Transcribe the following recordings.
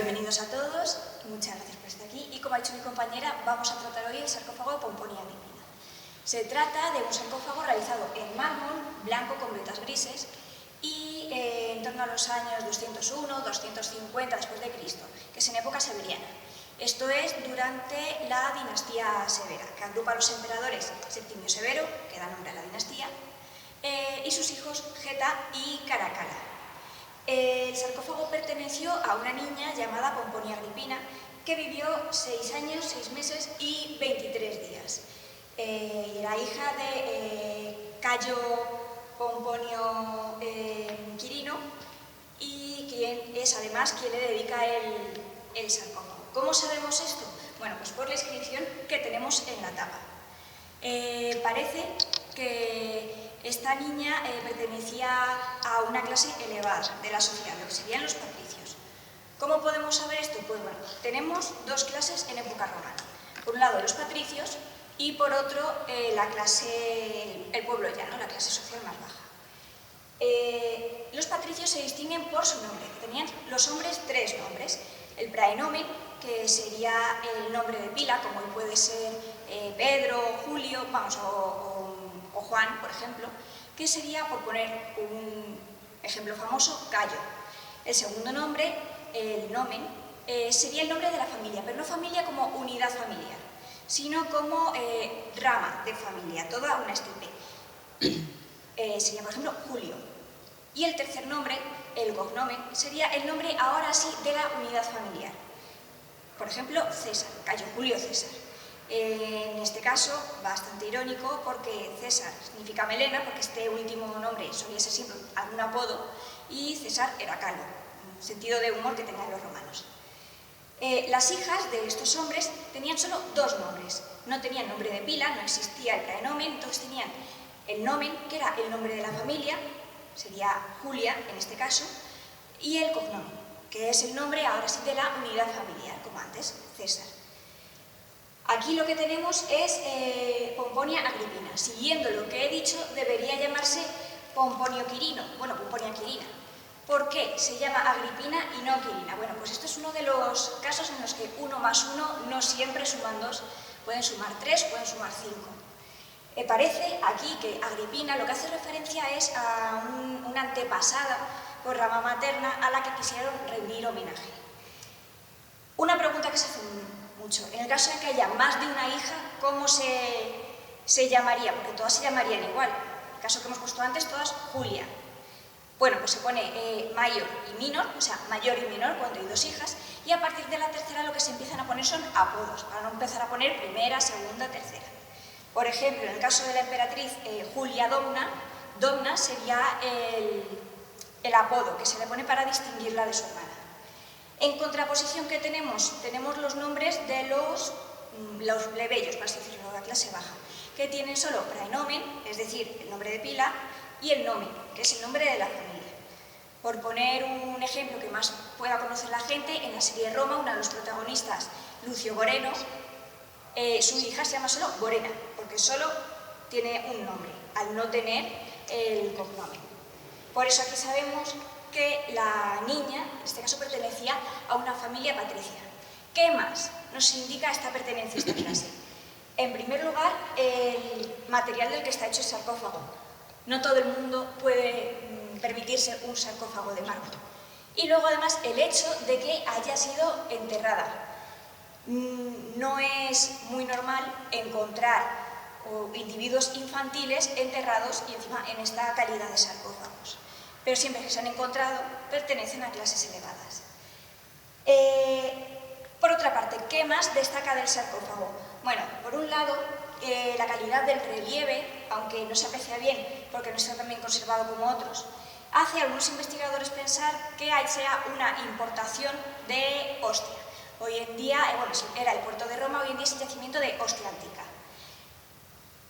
bienvenidos a todos, muchas gracias por estar aquí y como ha dicho mi compañera, vamos a tratar hoy el sarcófago de Pomponia Agripina. Se trata de un sarcófago realizado en mármol blanco con vetas grises y en torno a los años 201-250 después de Cristo, que es en época severiana. Esto es durante la dinastía severa, que agrupa a los emperadores Septimio Severo, que da nombre a la dinastía, y sus hijos Geta y Caracalla. El sarcófago perteneció a una niña llamada Pomponia Agripina, que vivió 6 años, 6 meses y 23 días. Era hija de Cayo Pomponio Quirino, y quien es además quien le dedica el sarcófago. ¿Cómo sabemos esto? Bueno, pues por la inscripción que tenemos en la tapa. Parece que esta niña pertenecía a una clase elevada de la sociedad, lo que serían los patricios. ¿Cómo podemos saber esto? Pues bueno, tenemos dos clases en época romana. Por un lado los patricios y por otro el pueblo llano, la clase social más baja. Los patricios se distinguen por su nombre, que tenían los hombres 3 nombres. El praenomen, que sería el nombre de pila, como puede ser Pedro, Julio, o Juan, por ejemplo, que sería, por poner un ejemplo famoso, Cayo. El segundo nombre, el nomen, sería el nombre de la familia, pero no familia como unidad familiar, sino como rama de familia, toda una estirpe. Sería, por ejemplo, Julio. Y el tercer nombre, el cognomen, sería el nombre ahora sí de la unidad familiar. Por ejemplo, César, Cayo Julio César. En este caso, bastante irónico, porque César significa melena, porque este último nombre solía ser siempre algún apodo, y César era calvo, un sentido de humor que tenían los romanos. Las hijas de estos hombres tenían solo 2 nombres. No tenían nombre de pila, no existía el praenomen, entonces tenían el nomen, que era el nombre de la familia, sería Julia en este caso, y el cognomen, que es el nombre ahora sí de la unidad familiar, como antes, César. Aquí lo que tenemos es Pomponia Agripina. Siguiendo lo que he dicho, debería llamarse Pomponio Quirino, bueno, Pomponia Quirina. ¿Por qué se llama Agripina y no Quirina? Bueno, pues esto es uno de los casos en los que 1 más 1 no siempre suman 2, pueden sumar 3, pueden sumar 5. Parece aquí que Agripina lo que hace referencia es a una antepasada por rama materna a la que quisieron rendir homenaje. Una pregunta que se hace mucho: en el caso de que haya más de una hija, ¿cómo se llamaría? Porque todas se llamarían igual. En el caso que hemos puesto antes, todas Julia. Bueno, pues se pone mayor y minor, o sea, mayor y menor cuando hay 2 hijas, y a partir de la tercera lo que se empiezan a poner son apodos, para no empezar a poner primera, segunda, tercera. Por ejemplo, en el caso de la emperatriz Julia Domna, Domna sería el apodo que se le pone para distinguirla de su hermana. En contraposición, ¿qué tenemos? Tenemos los nombres de los plebeyos, por así decirlo, de la clase baja, que tienen solo praenomen, es decir, el nombre de pila, y el nomen, que es el nombre de la familia. Por poner un ejemplo que más pueda conocer la gente, en la serie Roma, uno de los protagonistas, Lucio Boreno, su hija se llama solo Borena, porque solo tiene un nombre, al no tener el cognomen. Por eso aquí sabemos que la niña, en este caso, pertenecía a una familia patricia. ¿Qué más nos indica esta pertenencia a esta clase? En primer lugar, el material del que está hecho el sarcófago. No todo el mundo puede permitirse un sarcófago de mármol. Y luego, además, el hecho de que haya sido enterrada. No es muy normal encontrar individuos infantiles enterrados y encima en esta calidad de sarcófagos. Pero siempre que se han encontrado, pertenecen a clases elevadas. Por otra parte, ¿qué más destaca del sarcófago? Bueno, por un lado, la calidad del relieve, aunque no se aprecia bien porque no está tan bien conservado como otros, hace a algunos investigadores pensar que sea una importación de Ostia. Hoy en día, era el puerto de Roma, hoy en día es el yacimiento de Ostia Antica.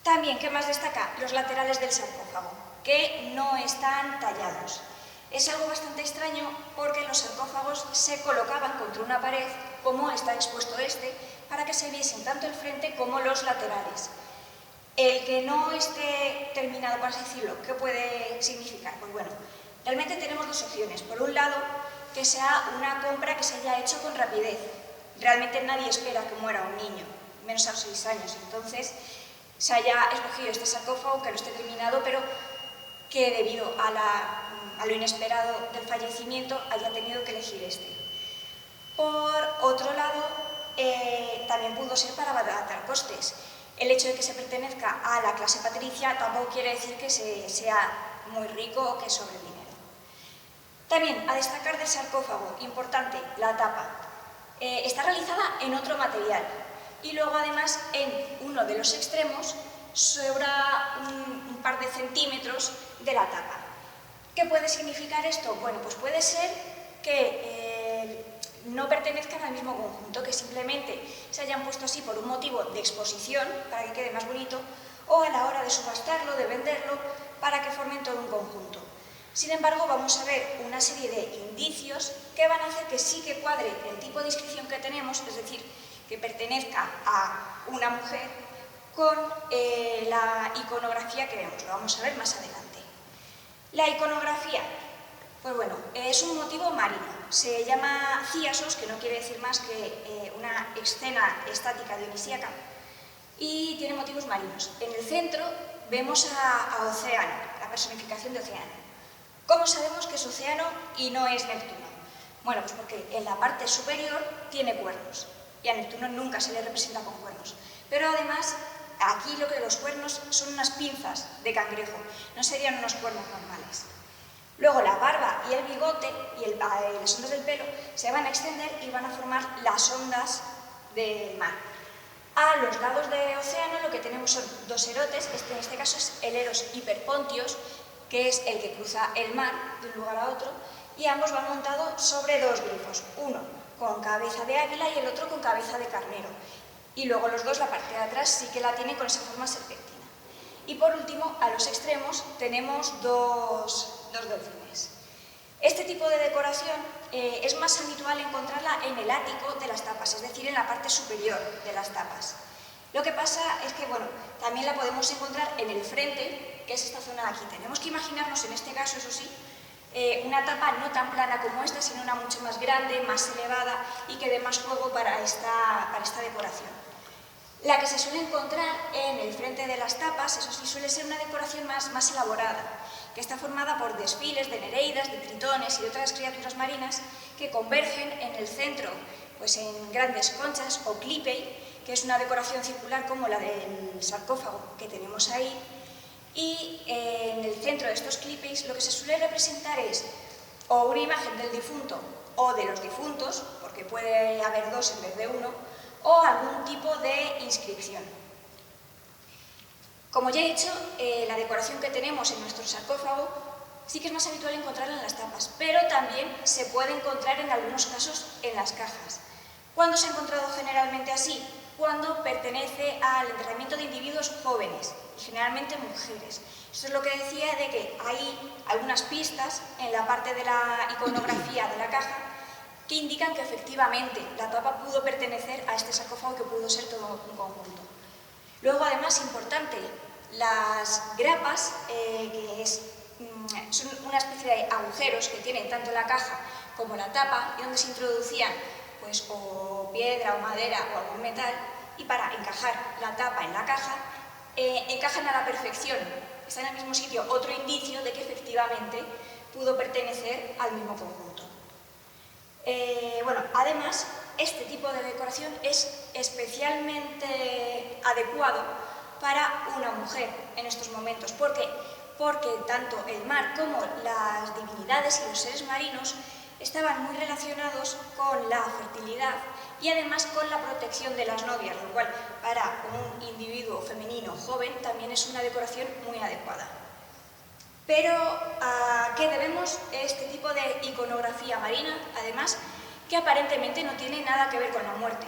También, ¿qué más destaca? Los laterales del sarcófago, que no están tallados. Es algo bastante extraño porque los sarcófagos se colocaban contra una pared, como está expuesto este, para que se viesen tanto el frente como los laterales. El que no esté terminado, por así decirlo, ¿qué puede significar? Pues bueno, realmente tenemos 2 opciones. Por un lado, que sea una compra que se haya hecho con rapidez. Realmente nadie espera que muera un niño, menos a los 6 años. Entonces, se haya escogido este sarcófago, que no esté terminado, pero que debido a lo inesperado del fallecimiento haya tenido que elegir este. Por otro lado, también pudo ser para abaratar costes. El hecho de que se pertenezca a la clase patricia tampoco quiere decir que sea muy rico o que sobre dinero. También, a destacar del sarcófago, importante, la tapa. Está realizada en otro material y luego además en uno de los extremos sobra un par de centímetros de la tapa. ¿Qué puede significar esto? Bueno, pues puede ser que no pertenezcan al mismo conjunto, que simplemente se hayan puesto así por un motivo de exposición, para que quede más bonito, o a la hora de subastarlo, de venderlo, para que formen todo un conjunto. Sin embargo, vamos a ver una serie de indicios que van a hacer que sí que cuadre el tipo de inscripción que tenemos, es decir, que pertenezca a una mujer con la iconografía que vemos. Lo vamos a ver más adelante. La iconografía, pues bueno, es un motivo marino. Se llama cíasos, que no quiere decir más que una escena estática dionisíaca, y tiene motivos marinos. En el centro vemos a Océano, la personificación de Océano. ¿Cómo sabemos que es Océano y no es Neptuno? Bueno, pues porque en la parte superior tiene cuernos y a Neptuno nunca se le representa con cuernos. Pero además, aquí lo que los cuernos son unas pinzas de cangrejo, no serían unos cuernos normales. Luego la barba y el bigote y las ondas del pelo se van a extender y van a formar las ondas del mar. A los lados de Océano lo que tenemos son dos erotes, en este caso es el Eros Hiperpontios, que es el que cruza el mar de un lugar a otro, y ambos van montados sobre dos grifos, uno con cabeza de águila y el otro con cabeza de carnero. Y luego los dos, la parte de atrás, sí que la tienen con esa forma serpentina. Y por último, a los extremos tenemos dos delfines. Este tipo de decoración es más habitual encontrarla en el ático de las tapas, es decir, en la parte superior de las tapas. Lo que pasa es que, bueno, también la podemos encontrar en el frente, que es esta zona de aquí. Tenemos que imaginarnos, en este caso, eso sí, una tapa no tan plana como esta, sino una mucho más grande, más elevada y que dé más juego para esta decoración. La que se suele encontrar en el frente de las tapas, eso sí, suele ser una decoración más elaborada, que está formada por desfiles de nereidas, de tritones y de otras criaturas marinas que convergen en el centro, pues en grandes conchas o clipei, que es una decoración circular como la del sarcófago que tenemos ahí, y en el centro de estos clipeis lo que se suele representar es o una imagen del difunto o de los difuntos, porque puede haber dos en vez de uno, o algún tipo de inscripción. Como ya he dicho, la decoración que tenemos en nuestro sarcófago sí que es más habitual encontrarla en las tapas, pero también se puede encontrar en algunos casos en las cajas. ¿Cuándo se ha encontrado generalmente así? Cuando pertenece al enterramiento de individuos jóvenes, y generalmente mujeres. Esto es lo que decía de que hay algunas pistas en la parte de la iconografía de la caja que indican que efectivamente la tapa pudo pertenecer a este sarcófago, que pudo ser todo un conjunto. Luego, además, importante, las grapas, son una especie de agujeros que tienen tanto la caja como la tapa, y donde se introducían pues, o piedra o madera o algún metal, y para encajar la tapa en la caja, encajan a la perfección. Está en el mismo sitio, otro indicio de que efectivamente pudo pertenecer al mismo conjunto. Bueno, además, este tipo de decoración es especialmente adecuado para una mujer en estos momentos. ¿Por qué? Porque tanto el mar como las divinidades y los seres marinos estaban muy relacionados con la fertilidad y además con la protección de las novias, lo cual para un individuo femenino joven también es una decoración muy adecuada. Pero ¿a qué debemos este tipo de iconografía marina? Además, que aparentemente no tiene nada que ver con la muerte.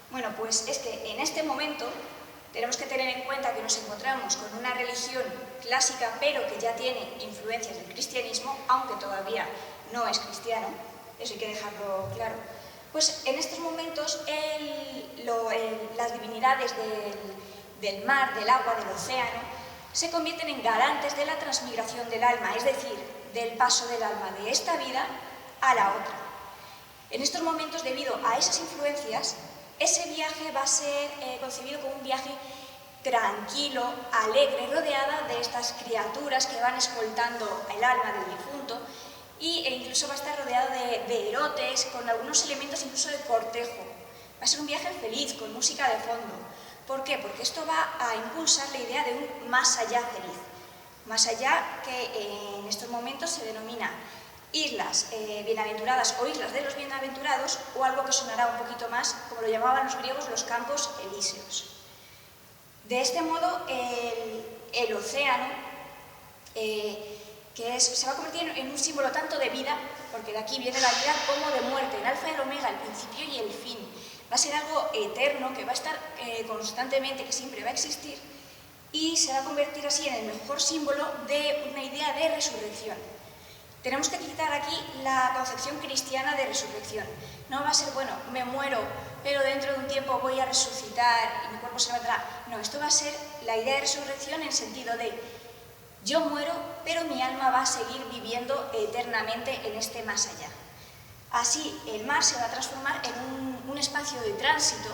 Bueno, pues es que en este momento tenemos que tener en cuenta que nos encontramos con una religión clásica, pero que ya tiene influencias del cristianismo, aunque todavía no es cristiano, eso hay que dejarlo claro. Pues en estos momentos las divinidades del mar, del agua, del océano, se convierten en garantes de la transmigración del alma, es decir, del paso del alma de esta vida a la otra. En estos momentos, debido a esas influencias, ese viaje va a ser concebido como un viaje tranquilo, alegre, rodeada de estas criaturas que van escoltando el alma del difunto e incluso va a estar rodeada de erotes, con algunos elementos incluso de cortejo. Va a ser un viaje feliz, con música de fondo. ¿Por qué? Porque esto va a impulsar la idea de un más allá feliz. Más allá que en estos momentos se denomina islas bienaventuradas o islas de los bienaventurados, o algo que sonará un poquito más, como lo llamaban los griegos, los campos elíseos. De este modo, el océano se va a convertir en un símbolo tanto de vida, porque de aquí viene la vida, como de muerte, el alfa y el omega, el principio y el fin. Va a ser algo eterno, que va a estar constantemente, que siempre va a existir, y se va a convertir así en el mejor símbolo de una idea de resurrección. Tenemos que quitar aquí la concepción cristiana de resurrección. No va a ser, bueno, me muero, pero dentro de un tiempo voy a resucitar y mi cuerpo se levantará. No, esto va a ser la idea de resurrección en el sentido de yo muero, pero mi alma va a seguir viviendo eternamente en este más allá. Así, el mar se va a transformar en un espacio de tránsito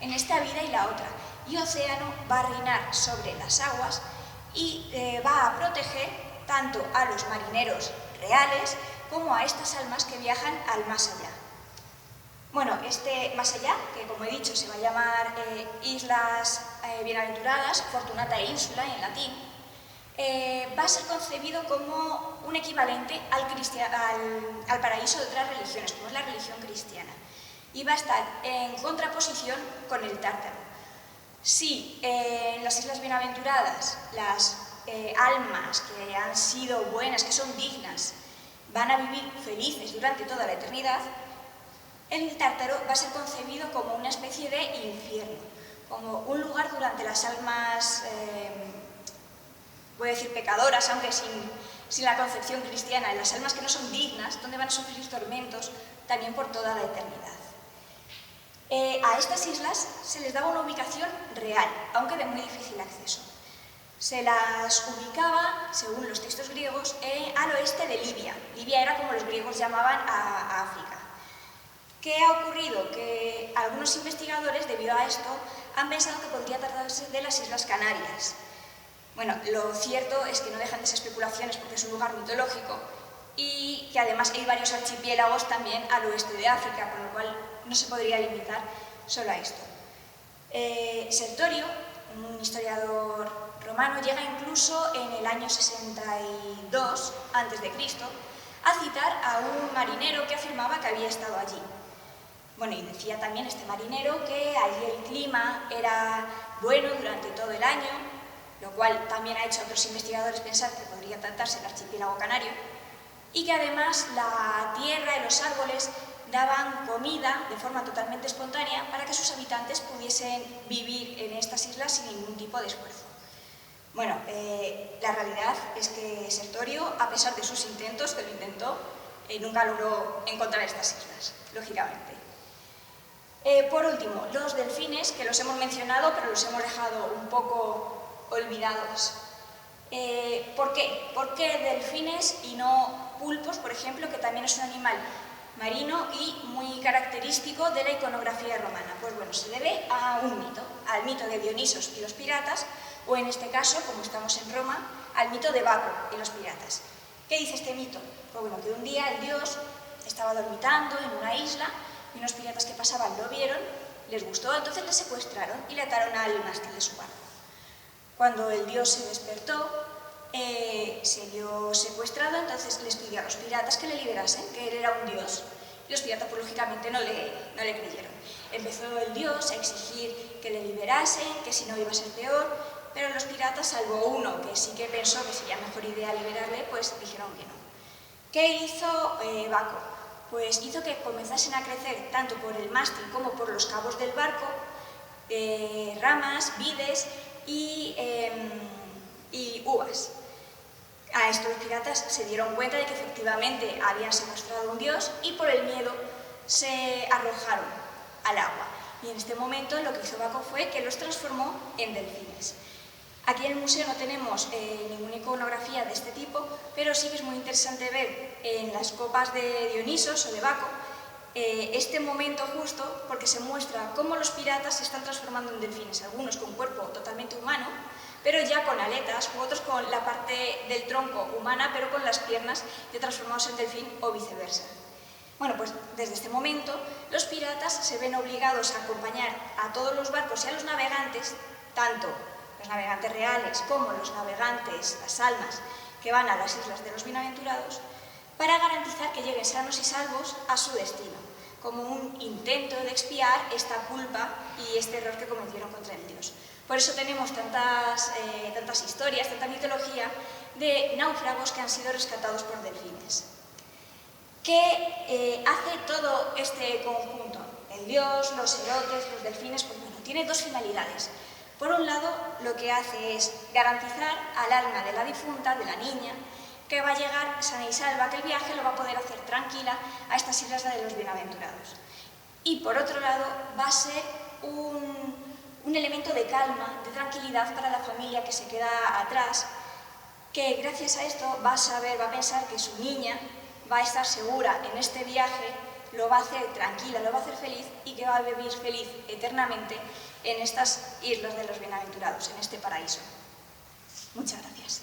en esta vida y la otra. Y océano va a reinar sobre las aguas y va a proteger tanto a los marineros reales como a estas almas que viajan al más allá. Bueno, este más allá, que como he dicho se va a llamar Islas Bienaventuradas, Fortunata e Insula en latín, va a ser concebido como un equivalente al paraíso de otras religiones, como es la religión cristiana, y va a estar en contraposición con el Tártaro. Si en las Islas Bienaventuradas las almas que han sido buenas, que son dignas, van a vivir felices durante toda la eternidad, el Tártaro va a ser concebido como una especie de infierno, como un lugar durante las almas, voy a decir pecadoras, aunque sin la concepción cristiana, las almas que no son dignas, donde van a sufrir tormentos también por toda la eternidad. A estas islas se les daba una ubicación real, aunque de muy difícil acceso. Se las ubicaba, según los textos griegos, al oeste de Libia. Libia era como los griegos llamaban a África. ¿Qué ha ocurrido? Que algunos investigadores, debido a esto, han pensado que podría tratarse de las Islas Canarias. Bueno, lo cierto es que no dejan de ser especulaciones porque es un lugar mitológico y que además hay varios archipiélagos también al oeste de África, con lo cual no se podría limitar solo a esto. Sertorio, un historiador romano, llega incluso en el año 62 a.C. a citar a un marinero que afirmaba que había estado allí. Bueno, y decía también este marinero que allí el clima era bueno durante todo el año, lo cual también ha hecho a otros investigadores pensar que podría tratarse del archipiélago canario, y que además la tierra y los árboles daban comida de forma totalmente espontánea para que sus habitantes pudiesen vivir en estas islas sin ningún tipo de esfuerzo. Bueno, la realidad es que Sertorio, a pesar de sus intentos, que lo intentó, nunca logró encontrar estas islas, lógicamente. Por último, los delfines, que los hemos mencionado, pero los hemos dejado un poco olvidados. ¿Por qué? ¿Por qué delfines y no pulpos, por ejemplo, que también es un animal marino y muy característico de la iconografía romana? Pues bueno, se debe a un mito, al mito de Dionisos y los piratas, o en este caso, como estamos en Roma, al mito de Baco y los piratas. ¿Qué dice este mito? Pues bueno, que un día el dios estaba dormitando en una isla y unos piratas que pasaban lo vieron, les gustó, entonces le secuestraron y le ataron al mástil de su barco. Cuando el dios se despertó, se vio secuestrado, entonces les pidió a los piratas que le liberasen, que él era un dios. Y los piratas, pues lógicamente, no le creyeron. Empezó el dios a exigir que le liberasen, que si no iba a ser peor, pero los piratas, salvo uno que sí que pensó que sería mejor idea liberarle, pues dijeron que no. ¿Qué hizo Baco? Pues hizo que comenzasen a crecer, tanto por el mástil como por los cabos del barco, ramas, vides y uvas. A esto los piratas se dieron cuenta de que efectivamente habían secuestrado a un dios y por el miedo se arrojaron al agua. Y en este momento lo que hizo Baco fue que los transformó en delfines. Aquí en el museo no tenemos ninguna iconografía de este tipo, pero sí que es muy interesante ver en las copas de Dionisos o de Baco este momento justo, porque se muestra cómo los piratas se están transformando en delfines, algunos con cuerpo totalmente humano, pero ya con aletas, u otros con la parte del tronco humana, pero con las piernas ya transformados en delfín o viceversa. Bueno, pues desde este momento los piratas se ven obligados a acompañar a todos los barcos y a los navegantes, tanto los navegantes reales como los navegantes, las almas, que van a las islas de los bienaventurados, para garantizar que lleguen sanos y salvos a su destino, como un intento de expiar esta culpa y este error que cometieron contra el dios. Por eso tenemos tantas historias, tanta mitología de náufragos que han sido rescatados por delfines. ¿Qué hace todo este conjunto? El dios, los erotes, los delfines, pues bueno, tiene dos finalidades. Por un lado, lo que hace es garantizar al alma de la difunta, de la niña, que va a llegar sana y salva, que el viaje lo va a poder hacer tranquila a estas islas de los bienaventurados. Y por otro lado, va a ser un elemento de calma, de tranquilidad para la familia que se queda atrás, que gracias a esto va a pensar que su niña va a estar segura en este viaje, lo va a hacer tranquila, lo va a hacer feliz y que va a vivir feliz eternamente en estas islas de los bienaventurados, en este paraíso. Muchas gracias.